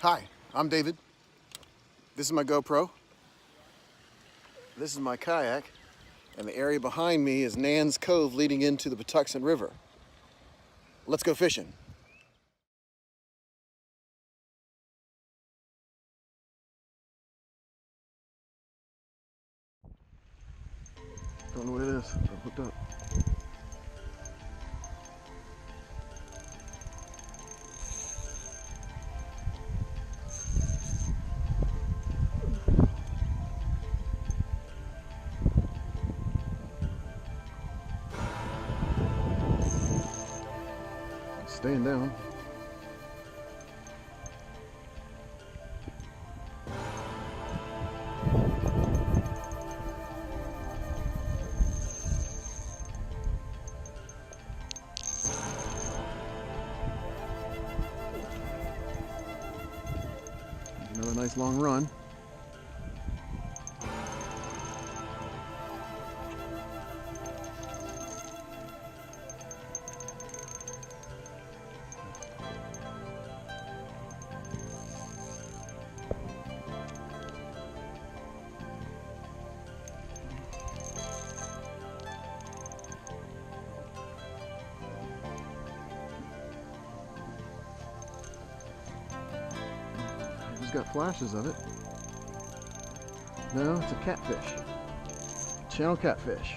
Hi, I'm David. This is my GoPro. This is my kayak. And the area behind me is Nan's Cove leading into the Patuxent River. Let's go fishing. Don't know what it is. I'm hooked up. Staying down. Another nice long run. Got flashes of it. No, it's a catfish. Channel catfish.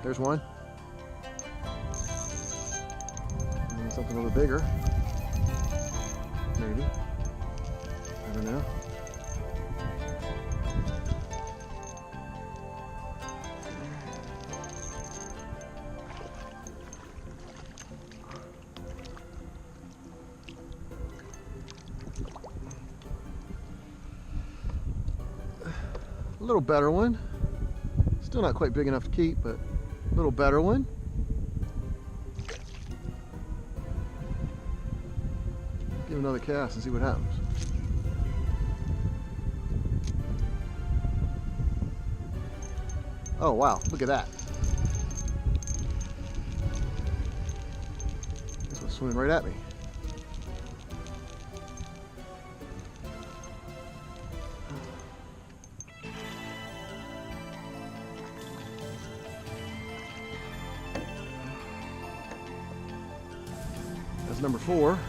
There's one. And something a little bigger. Maybe. I don't know. A little better one. Still not quite big enough to keep, but a little better one. Give another cast and see what happens. Oh wow, look at that. This one's swimming right at me. That's number 4.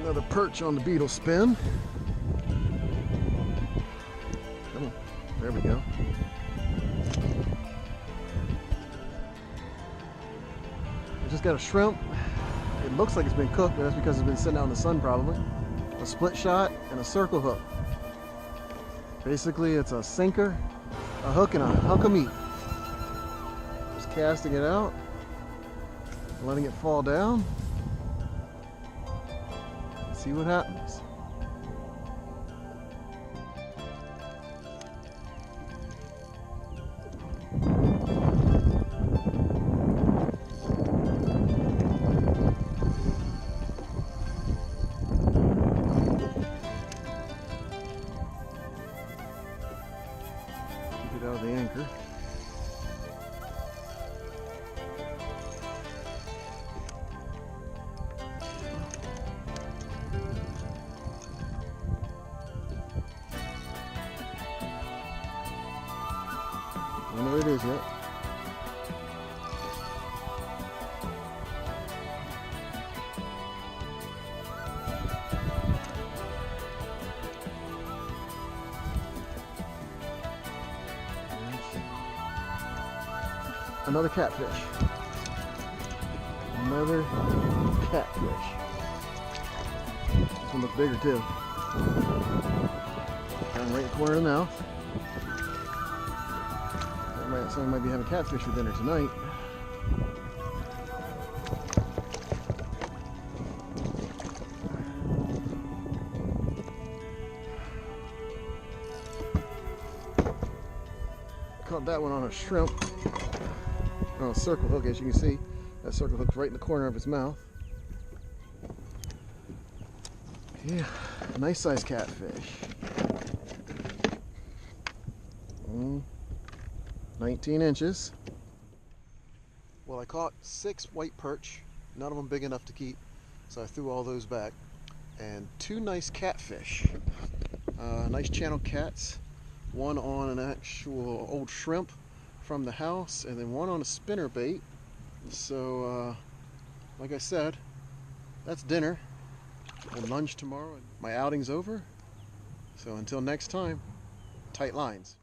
Another perch on the beetle spin. Come on, there we go. I just got a shrimp. It looks like it's been cooked, but that's because it's been sitting out in the sun probably. A split shot and a circle hook. Basically it's a sinker, a hook, and a hunk of meat. Just casting it out, letting it fall down. See what happens. Out of the anchor. I don't know where it is yet. Another catfish. Another catfish. This one looks bigger too. Down right in the corner of the mouth. Someone might be having catfish for dinner tonight. Caught that one on a shrimp. On a circle hook, as you can see. That circle hook's right in the corner of its mouth. Yeah, nice sized catfish. 19 inches. Well, I caught 6 white perch, none of them big enough to keep, so I threw all those back. And 2 nice catfish, nice channel cats, one on an actual old shrimp from the house, and then one on a spinner bait. So, like I said, that's dinner and lunch tomorrow. My outing's over, so until next time, tight lines.